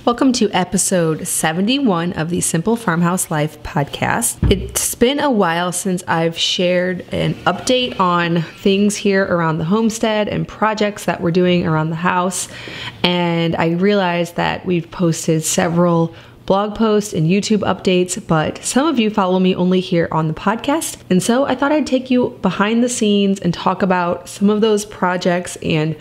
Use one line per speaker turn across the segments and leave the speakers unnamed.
Welcome to episode 71 of the Simple Farmhouse Life podcast. It's been a while since I've shared an update on things here around the homestead and projects that we're doing around the house. And I realized that we've posted several blog posts and YouTube updates, but some of you follow me only here on the podcast. And so I thought I'd take you behind the scenes and talk about some of those projects and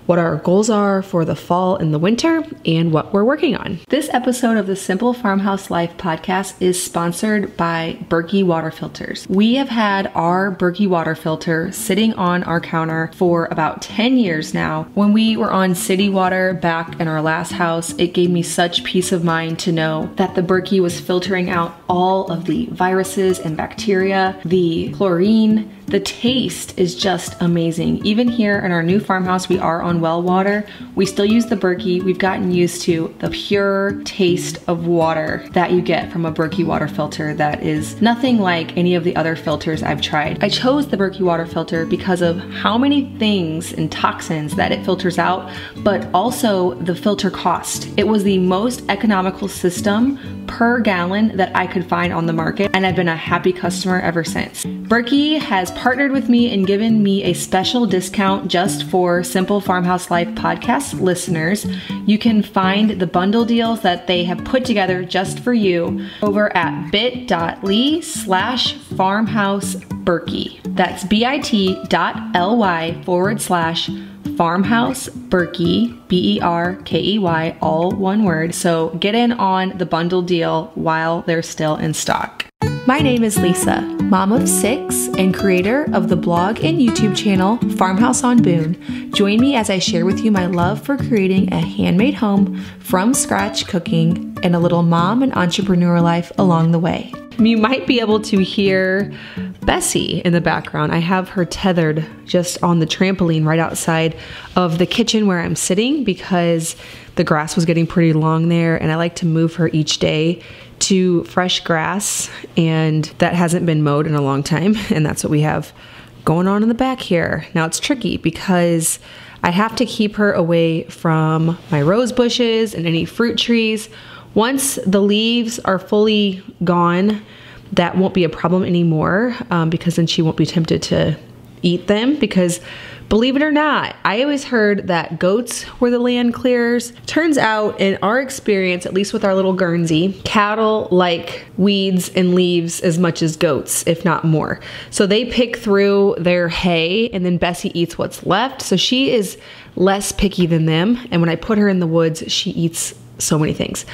what our goals are for the fall and the winter, and what we're working on. This episode of the Simple Farmhouse Life podcast is sponsored by Berkey water filters. We have had our Berkey water filter sitting on our counter for about 10 years now. When we were on city water back in our last house, it gave me such peace of mind to know that the Berkey was filtering out all of the viruses and bacteria, the chlorine. The taste is just amazing. Even here in our new farmhouse, we are on well water. We still use the Berkey. We've gotten used to the pure taste of water that you get from a Berkey water filter that is nothing like any of the other filters I've tried. I chose the Berkey water filter because of how many things and toxins that it filters out, but also the filter cost. It was the most economical system per gallon that I could find on the market, and I've been a happy customer ever since. Berkey has partnered with me and given me a special discount just for Simple Farmhouse Life podcast listeners. You can find the bundle deals that they have put together just for you over at bit.ly/farmhouseberkey. That's bit.ly/farmhouse Berkey, Berkey, all one word. So get in on the bundle deal while they're still in stock. My name is Lisa, mom of 6 and creator of the blog and YouTube channel Farmhouse on Boone. Join me as I share with you my love for creating a handmade home from scratch cooking and a little mom and entrepreneur life along the way. You might be able to hear Bessie in the background. I have her tethered just on the trampoline right outside of the kitchen where I'm sitting because the grass was getting pretty long there, and I like to move her each day to fresh grass, and that hasn't been mowed in a long time, and that's what we have going on in the back here. Now it's tricky because I have to keep her away from my rose bushes and any fruit trees. Once the leaves are fully gone, that won't be a problem anymore because then she won't be tempted to eat them, because believe it or not, I always heard that goats were the land clearers. Turns out, in our experience, at least with our little Guernsey, cattle like weeds and leaves as much as goats, if not more. So they pick through their hay, and then Bessie eats what's left. So she is less picky than them. And when I put her in the woods, she eats so many things.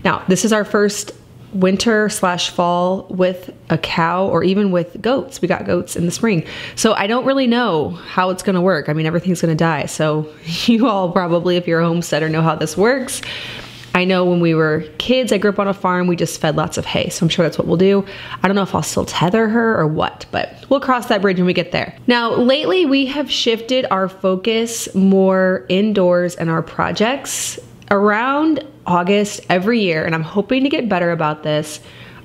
Now, this is our first winter/fall with a cow, or even with goats. We got goats in the spring. So I don't really know how it's going to work. I mean, everything's going to die. So you all probably, if you're a homesteader, know how this works. I know when we were kids, I grew up on a farm, we just fed lots of hay. So I'm sure that's what we'll do. I don't know if I'll still tether her or what, but we'll cross that bridge when we get there. Now, lately we have shifted our focus more indoors and our projects. Around August every year, and I'm hoping to get better about this,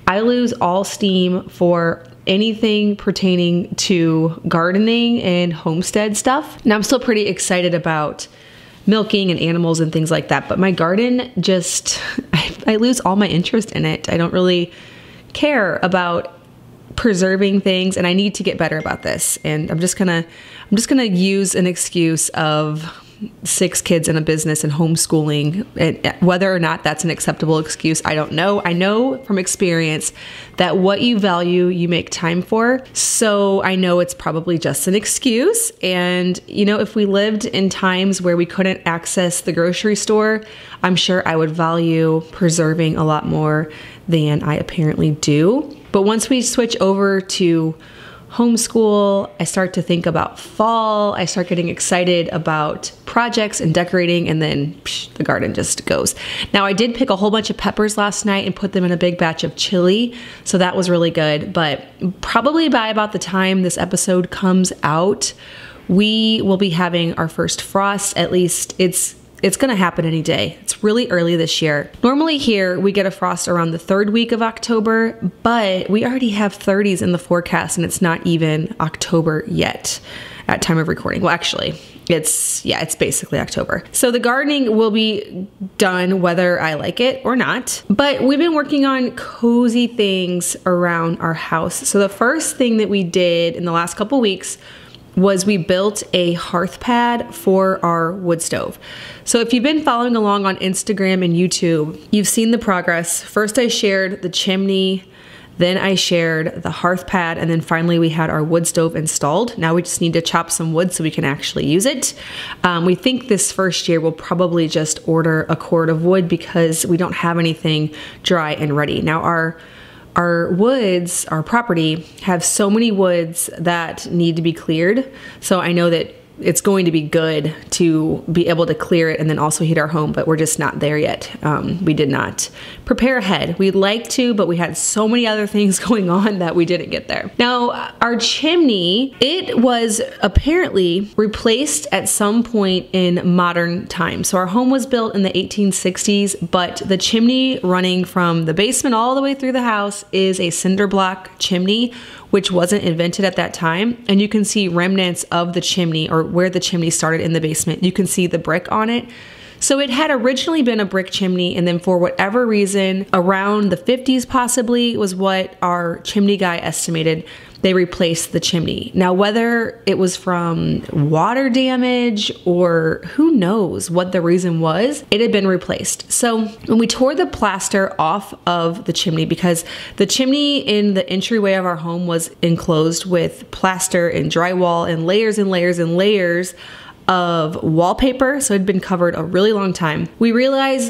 I lose all steam for anything pertaining to gardening and homestead stuff. Now, I'm still pretty excited about milking and animals and things like that, but my garden just, I lose all my interest in it. I don't really care about preserving things, and I need to get better about this. And I'm just gonna use an excuse of 6 kids in a business and homeschooling, and whether or not that's an acceptable excuse, I don't know. I know from experience that what you value, you make time for. So I know it's probably just an excuse. And you know, if we lived in times where we couldn't access the grocery store, I'm sure I would value preserving a lot more than I apparently do. But once we switch over to homeschool, I start to think about fall. I start getting excited about projects and decorating, and then the garden just goes. Now, I did pick a whole bunch of peppers last night and put them in a big batch of chili, so that was really good. But probably by about the time this episode comes out, we will be having our first frost. At least it's going to happen any day. It's really early this year. Normally here we get a frost around the 3rd week of October, but we already have 30s in the forecast, and it's not even October yet at time of recording. Well, actually, it's basically October. So the gardening will be done whether I like it or not. But we've been working on cozy things around our house. So the first thing that we did in the last couple weeks was we built a hearth pad for our wood stove. So if you've been following along on Instagram and YouTube, you've seen the progress. First I shared the chimney, then I shared the hearth pad, and then finally we had our wood stove installed. Now we just need to chop some wood so we can actually use it. We think this first year we'll probably just order a cord of wood because we don't have anything dry and ready. Now our woods, our property, have so many woods that need to be cleared. So I know that it's going to be good to be able to clear it and then also heat our home, but we're just not there yet. We did not prepare ahead. We'd like to, but we had so many other things going on that we didn't get there. Now, our chimney, it was apparently replaced at some point in modern times. So our home was built in the 1860s, but the chimney running from the basement all the way through the house is a cinder block chimney, which wasn't invented at that time. And you can see remnants of the chimney, or where the chimney started in the basement. You can see the brick on it. So it had originally been a brick chimney, and then for whatever reason, around the 50s possibly was what our chimney guy estimated, they replaced the chimney. Now, whether it was from water damage or who knows what the reason was, it had been replaced. So when we tore the plaster off of the chimney, because the chimney in the entryway of our home was enclosed with plaster and drywall and layers and layers and layers of wallpaper, so it had been covered a really long time. We realized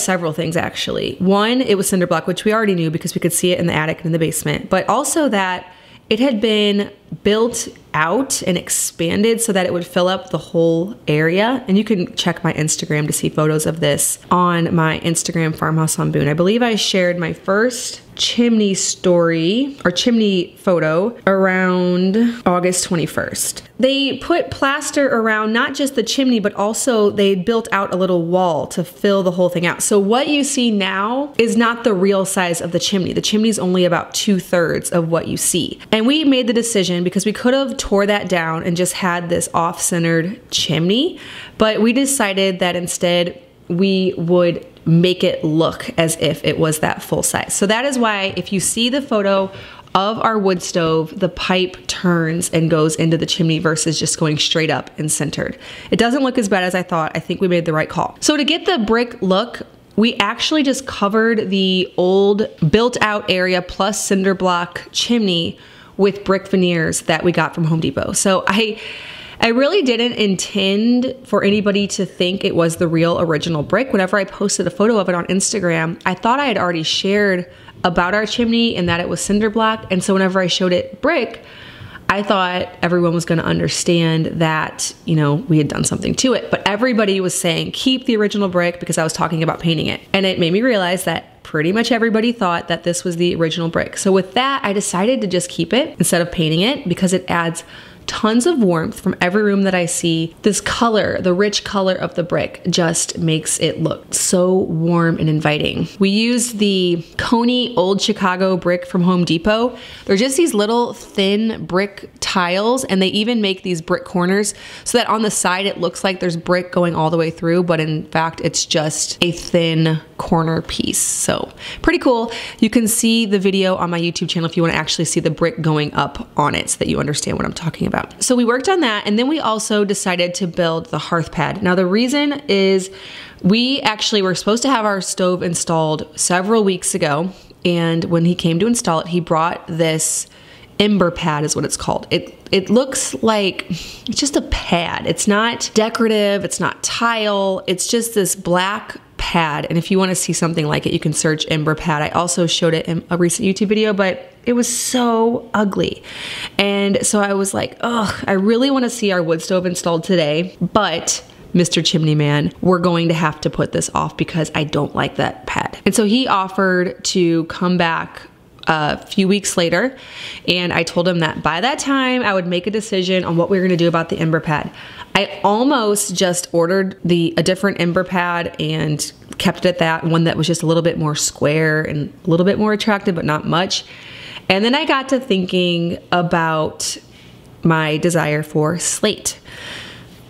several things actually. One, it was cinder block, which we already knew because we could see it in the attic and in the basement, but also that it had been built out and expanded so that it would fill up the whole area. And you can check my Instagram to see photos of this on my Instagram, Farmhouse on Boone. I believe I shared my first chimney story or chimney photo around August 21st. They put plaster around not just the chimney, but also they built out a little wall to fill the whole thing out. So what you see now is not the real size of the chimney. The chimney is only about 2/3 of what you see. And we made the decision because we could have tore that down and just had this off-centered chimney, but we decided that instead we would make it look as if it was that full size. So that is why if you see the photo of our wood stove, the pipe turns and goes into the chimney versus just going straight up and centered. It doesn't look as bad as I thought. I think we made the right call. So to get the brick look, we actually just covered the old built out area plus cinder block chimney with brick veneers that we got from Home Depot. So I really didn't intend for anybody to think it was the real original brick. Whenever I posted a photo of it on Instagram, I thought I had already shared about our chimney and that it was cinder block. And so whenever I showed it brick, I thought everyone was gonna understand that, you know, we had done something to it. But everybody was saying, keep the original brick, because I was talking about painting it. And it made me realize that pretty much everybody thought that this was the original brick. So with that, I decided to just keep it instead of painting it because it adds tons of warmth from every room that I see. This color, the rich color of the brick, just makes it look so warm and inviting. We used the Coney Old Chicago brick from Home Depot. They're just these little thin brick tiles, and they even make these brick corners so that on the side it looks like there's brick going all the way through, but in fact it's just a thin corner piece. So pretty cool. You can see the video on my YouTube channel if you want to actually see the brick going up on it so that you understand what I'm talking about. So we worked on that, and then we also decided to build the hearth pad. Now the reason is we actually were supposed to have our stove installed several weeks ago, and when he came to install it, he brought this ember pad is what it's called. It looks like it's just a pad. It's not decorative, it's not tile, it's just this black pad. And if you want to see something like it, you can search ember pad. I also showed it in a recent YouTube video, but it was so ugly. And so I was like, oh, I really want to see our wood stove installed today, but Mr. Chimney Man, we're going to have to put this off because I don't like that pad. And so he offered to come back a few weeks later, and I told him that by that time I would make a decision on what we were going to do about the ember pad. I almost just ordered a different ember pad and kept it at that, one that was just a little bit more square and a little bit more attractive, but not much. And then I got to thinking about my desire for slate.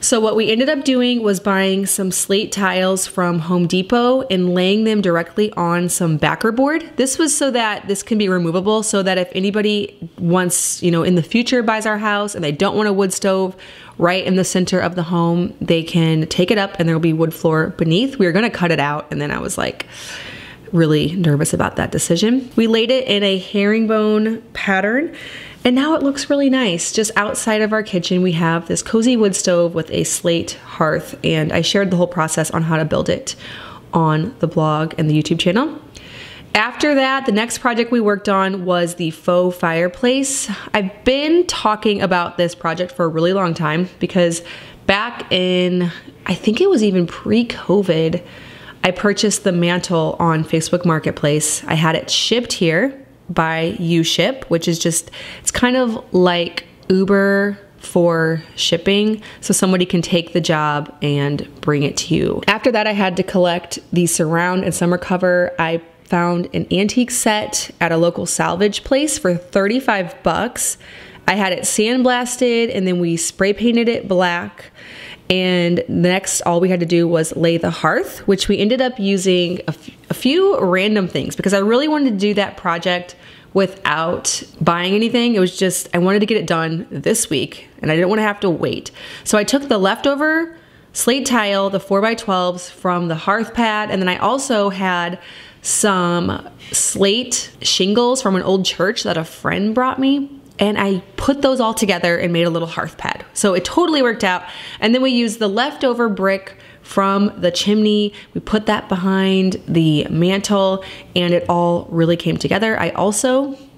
So what we ended up doing was buying some slate tiles from Home Depot and laying them directly on some backer board. This was so that this can be removable, so that if anybody wants, in the future buys our house and they don't want a wood stove right in the center of the home, they can take it up and there'll be wood floor beneath. We were gonna cut it out, and then I was like really nervous about that decision. We laid it in a herringbone pattern, and now it looks really nice. Just outside of our kitchen, we have this cozy wood stove with a slate hearth, and I shared the whole process on how to build it on the blog and the YouTube channel. After that, the next project we worked on was the faux fireplace. I've been talking about this project for a really long time because back in, I think it was even pre-COVID, I purchased the mantle on Facebook Marketplace. I had it shipped here by UShip, which is it's kind of like Uber for shipping. So somebody can take the job and bring it to you. After that, I had to collect the surround and summer cover. I found an antique set at a local salvage place for 35 bucks. I had it sandblasted, and then we spray painted it black. And next, all we had to do was lay the hearth, which we ended up using a few random things because I really wanted to do that project without buying anything. It was just, I wanted to get it done this week and I didn't want to have to wait. So I took the leftover slate tile, the 4x12s from the Hearth Pad, and then I also had some slate shingles from an old church that a friend brought me. And I put those all together and made a little hearth pad. So it totally worked out. And then we used the leftover brick from the chimney. We put that behind the mantle and it all really came together.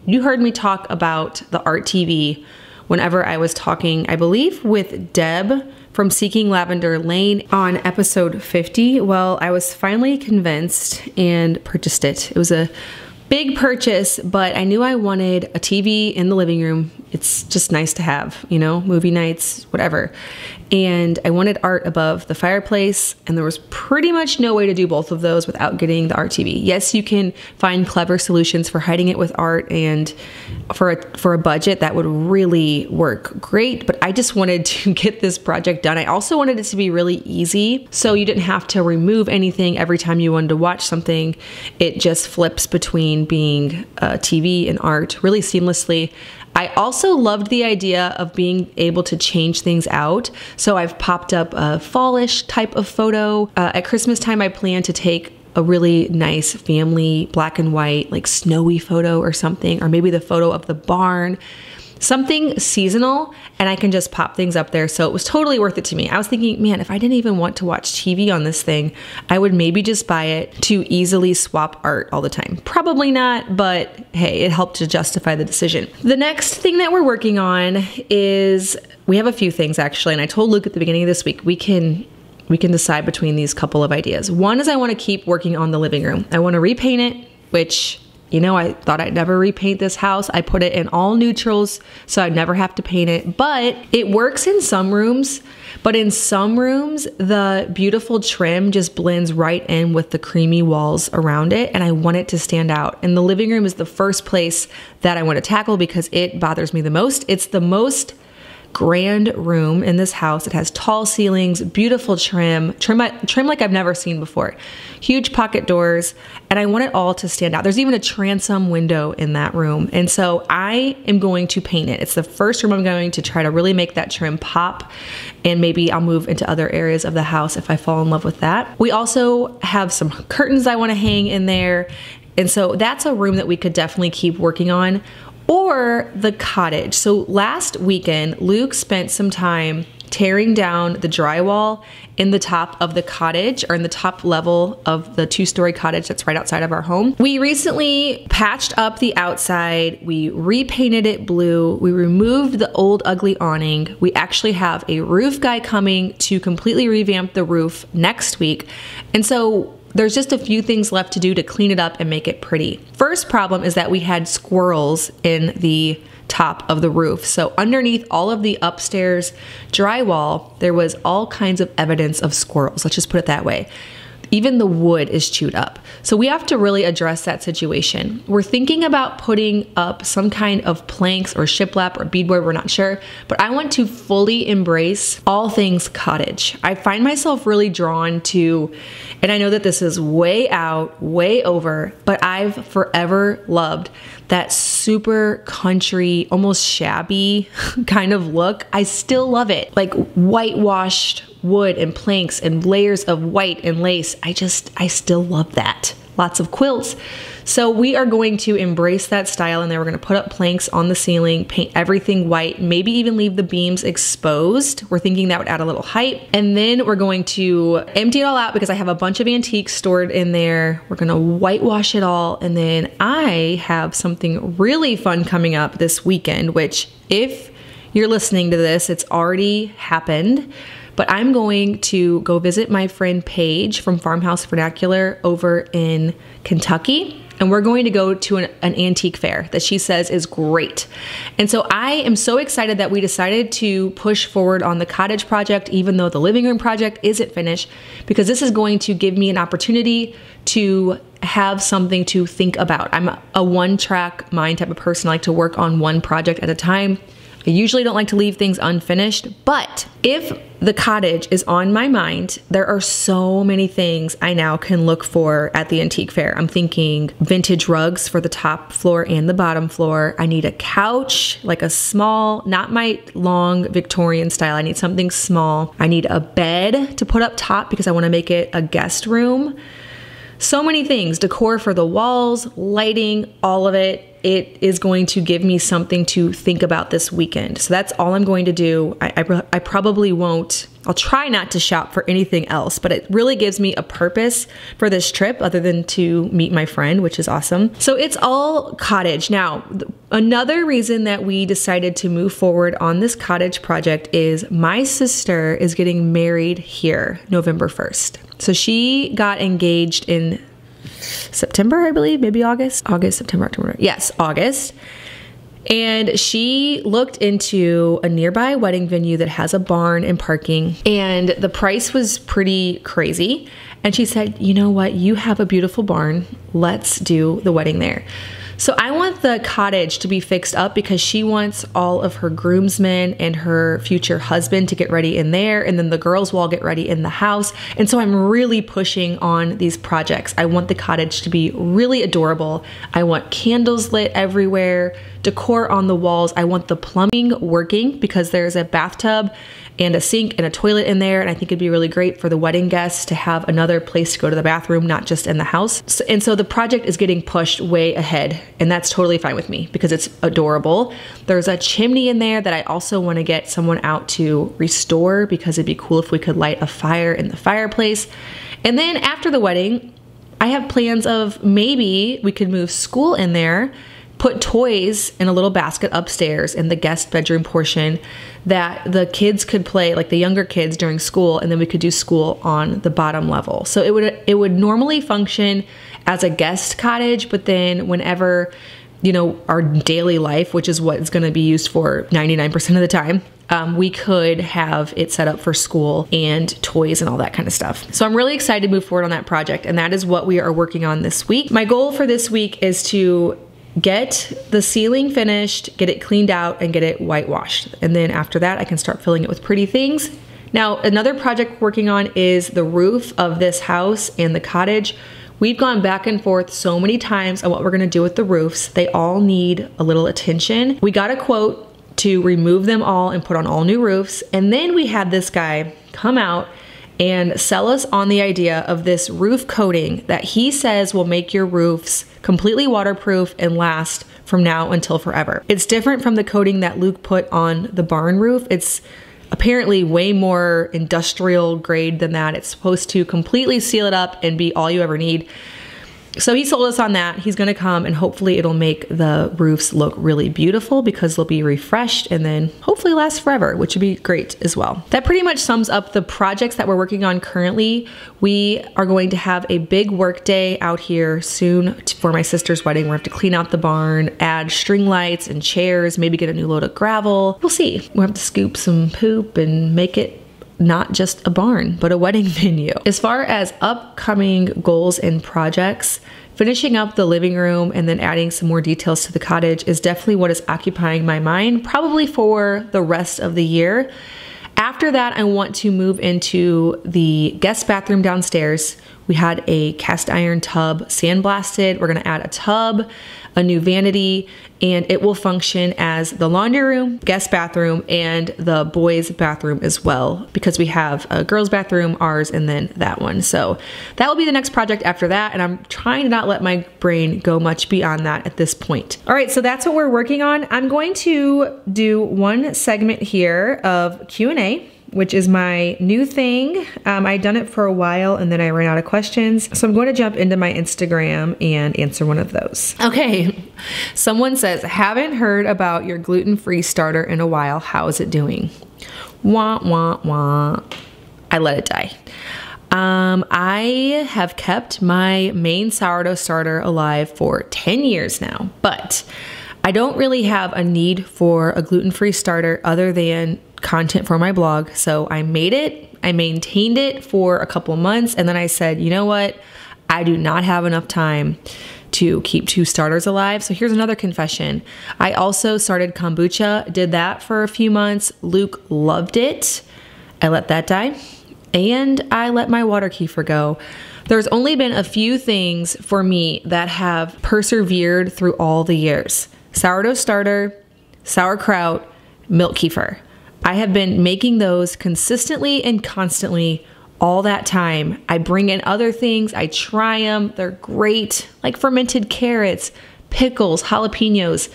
You heard me talk about the art TV whenever I was talking, I believe, with Deb from Seeking Lavender Lane on episode 50. Well, I was finally convinced and purchased it. It was a big purchase, but I knew I wanted a TV in the living room. It's just nice to have, movie nights, whatever. And I wanted art above the fireplace, and there was pretty much no way to do both of those without getting the art TV. Yes, you can find clever solutions for hiding it with art, and for a budget that would really work great, but I just wanted to get this project done. I also wanted it to be really easy, so you didn't have to remove anything every time you wanted to watch something. It just flips between being TV and art really seamlessly. I also loved the idea of being able to change things out. So I've popped up a fallish type of photo. At Christmas time, I plan to take a really nice family black and white, like snowy photo or something, or maybe the photo of the barn. Something seasonal, and I can just pop things up there. So it was totally worth it to me. I was thinking, man, if I didn't even want to watch TV on this thing, I would maybe just buy it to easily swap art all the time. Probably not, but hey, it helped to justify the decision. The next thing that we're working on is, we have a few things actually, and I told Luke at the beginning of this week, we can decide between these couple of ideas. One is I want to keep working on the living room. I want to repaint it, which, I thought I'd never repaint this house. I put it in all neutrals, so I'd never have to paint it. But it works in some rooms, but in some rooms, the beautiful trim just blends right in with the creamy walls around it, and I want it to stand out. And the living room is the first place that I want to tackle because it bothers me the most. It's the most grand room in this house. It has tall ceilings, beautiful trim like I've never seen before, huge pocket doors, and I want it all to stand out. There's even a transom window in that room, and so I am going to paint it. It's the first room I'm going to try to really make that trim pop, and maybe I'll move into other areas of the house if I fall in love with that. We also have some curtains I want to hang in there, and so that's a room that we could definitely keep working on. Or the cottage. So last weekend, Luke spent some time tearing down the drywall in the top of the cottage, or in the top level of the 2-story cottage that's right outside of our home. We recently patched up the outside. We repainted it blue. We removed the old ugly awning. We actually have a roof guy coming to completely revamp the roof next week. And so there's just a few things left to do to clean it up and make it pretty. First problem is that we had squirrels in the top of the roof. So underneath all of the upstairs drywall, there was all kinds of evidence of squirrels. Let's just put it that way. Even the wood is chewed up. So we have to really address that situation. We're thinking about putting up some kind of planks or shiplap or beadboard, we're not sure, but I want to fully embrace all things cottage. I find myself really drawn to, and I know that this is way out, way over, but I've forever loved that super country, almost shabby kind of look. I still love it. Like whitewashed wood and planks and layers of white and lace. I still love that. Lots of quilts. So we are going to embrace that style, and then we're going to put up planks on the ceiling, paint everything white, maybe even leave the beams exposed. We're thinking that would add a little height. And then we're going to empty it all out because I have a bunch of antiques stored in there. We're going to whitewash it all. And then I have something really fun coming up this weekend, which if you're listening to this, it's already happened. But I'm going to go visit my friend Paige from Farmhouse Vernacular over in Kentucky. And we're going to go to an antique fair that she says is great. And so I am so excited that we decided to push forward on the cottage project, even though the living room project isn't finished, because this is going to give me an opportunity to have something to think about. I'm a one-track mind type of person. I like to work on one project at a time. I usually don't like to leave things unfinished, but if the cottage is on my mind, there are so many things I now can look for at the antique fair. I'm thinking vintage rugs for the top floor and the bottom floor. I need a couch, like a small, not my long Victorian style. I need something small. I need a bed to put up top because I want to make it a guest room. So many things, decor for the walls, lighting, all of it. It is going to give me something to think about this weekend. So that's all I'm going to do. I probably won't, I'll try not to shop for anything else, but it really gives me a purpose for this trip other than to meet my friend, which is awesome. So it's all cottage. Now, another reason that we decided to move forward on this cottage project is my sister is getting married here November 1st. So she got engaged in September, I believe, maybe August, September, October. Yes, August. And she looked into a nearby wedding venue that has a barn and parking, and the price was pretty crazy. And she said, you know what? You have a beautiful barn. Let's do the wedding there. So I want the cottage to be fixed up because she wants all of her groomsmen and her future husband to get ready in there, and then the girls will all get ready in the house. And so I'm really pushing on these projects. I want the cottage to be really adorable. I want candles lit everywhere, decor on the walls. I want the plumbing working because there's a bathtub and a sink and a toilet in there. And I think it'd be really great for the wedding guests to have another place to go to the bathroom, not just in the house. And so the project is getting pushed way ahead, and that's totally fine with me because it's adorable. There's a chimney in there that I also want to get someone out to restore because it'd be cool if we could light a fire in the fireplace. And then after the wedding, I have plans of maybe we could move school in there, put toys in a little basket upstairs in the guest bedroom portion that the kids could play, like the younger kids during school, and then we could do school on the bottom level. So it would normally function as a guest cottage, but then whenever, you know, our daily life, which is what it's going to be used for 99% of the time, we could have it set up for school and toys and all that kind of stuff. So I'm really excited to move forward on that project, and that is what we are working on this week. My goal for this week is to get the ceiling finished, get it cleaned out, and get it whitewashed. And then after that, I can start filling it with pretty things. Now, another project we're working on is the roof of this house and the cottage. We've gone back and forth so many times on what we're gonna do with the roofs. They all need a little attention. We got a quote to remove them all and put on all new roofs. And then we had this guy come out and sell us on the idea of this roof coating that he says will make your roofs completely waterproof and last from now until forever. It's different from the coating that Luke put on the barn roof. It's apparently way more industrial grade than that. It's supposed to completely seal it up and be all you ever need. So he sold us on that. He's gonna come and hopefully it'll make the roofs look really beautiful because they'll be refreshed and then hopefully last forever, which would be great as well. That pretty much sums up the projects that we're working on currently. We are going to have a big work day out here soon for my sister's wedding. We're gonna have to clean out the barn, add string lights and chairs, maybe get a new load of gravel. We'll see. We'll have to scoop some poop and make it not just a barn, but a wedding venue. As far as upcoming goals and projects, finishing up the living room and then adding some more details to the cottage is definitely what is occupying my mind, probably for the rest of the year. After that, I want to move into the guest bathroom downstairs. We had a cast iron tub sandblasted. We're gonna add a tub, a new vanity, and it will function as the laundry room, guest bathroom, and the boys' bathroom as well, because we have a girls' bathroom, ours, and then that one. So that will be the next project after that, and I'm trying to not let my brain go much beyond that at this point. All right, so that's what we're working on. I'm going to do one segment here of Q&A, which is my new thing. I'd done it for a while and then I ran out of questions. So I'm going to jump into my Instagram and answer one of those. Okay, someone says, haven't heard about your gluten-free starter in a while. How is it doing? Wah, wah, wah. I let it die. I have kept my main sourdough starter alive for 10 years now, but I don't really have a need for a gluten-free starter other than content for my blog. So I made it, I maintained it for a couple months, and then I said, you know what? I do not have enough time to keep 2 starters alive. So here's another confession. I also started kombucha, did that for a few months. Luke loved it. I let that die. And I let my water kefir go. There's only been a few things for me that have persevered through all the years. Sourdough starter, sauerkraut, milk kefir. I have been making those consistently and constantly all that time. I bring in other things, I try them, they're great, like fermented carrots, pickles, jalapenos.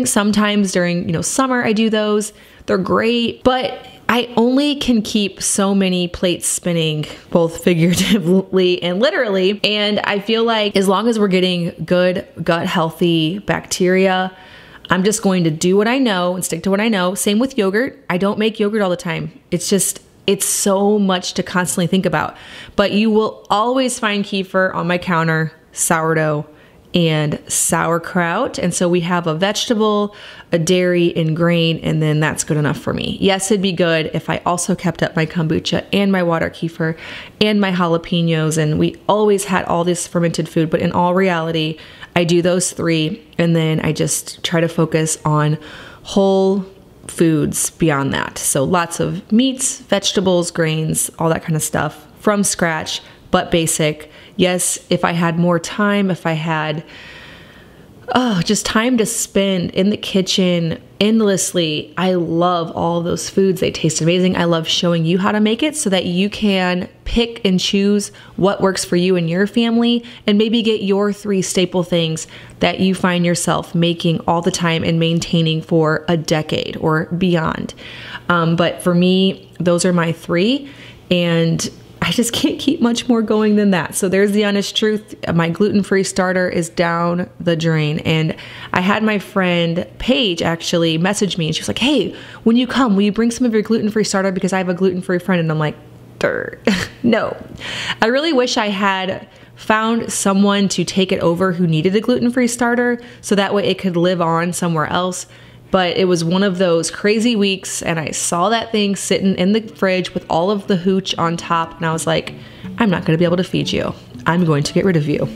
Sometimes during summer I do those, they're great, but I only can keep so many plates spinning, both figuratively and literally. And I feel like as long as we're getting good gut healthy bacteria, I'm just going to do what I know and stick to what I know. Same with yogurt. I don't make yogurt all the time. It's so much to constantly think about. But you will always find kefir on my counter, sourdough, and sauerkraut. And so we have a vegetable, a dairy, and grain, and then that's good enough for me. Yes, it'd be good if I also kept up my kombucha and my water kefir and my jalapenos, and we always had all this fermented food, but in all reality, I do those 3, and then I just try to focus on whole foods beyond that. So lots of meats, vegetables, grains, all that kind of stuff from scratch, but basic. Yes, if I had more time, if I had just time to spend in the kitchen endlessly, I love all of those foods. They taste amazing. I love showing you how to make it so that you can pick and choose what works for you and your family, and maybe get your 3 staple things that you find yourself making all the time and maintaining for a decade or beyond. But for me, those are my 3, and I just can't keep much more going than that. So there's the honest truth. My gluten-free starter is down the drain. And I had my friend Paige actually message me, and she was like, hey, when you come, will you bring some of your gluten-free starter? Because I have a gluten-free friend. And I'm like, no. I really wish I had found someone to take it over who needed a gluten-free starter, so that way it could live on somewhere else. But it was one of those crazy weeks, and I saw that thing sitting in the fridge with all of the hooch on top, and I was like, I'm not going to be able to feed you. I'm going to get rid of you.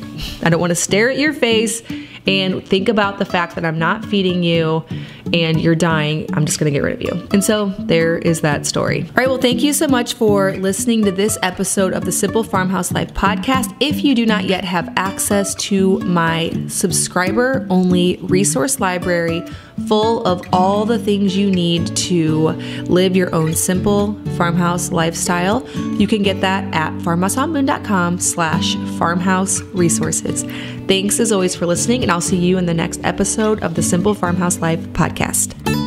I don't want to stare at your face and think about the fact that I'm not feeding you and you're dying. I'm just going to get rid of you. And so there is that story. All right, well, thank you so much for listening to this episode of the Simple Farmhouse Life podcast. If you do not yet have access to my subscriber-only resource library full of all the things you need to live your own simple farmhouse lifestyle, you can get that at farmhouseonboone.com/farmhouse resources. Thanks as always for listening, and I'll see you in the next episode of the Simple Farmhouse Life podcast.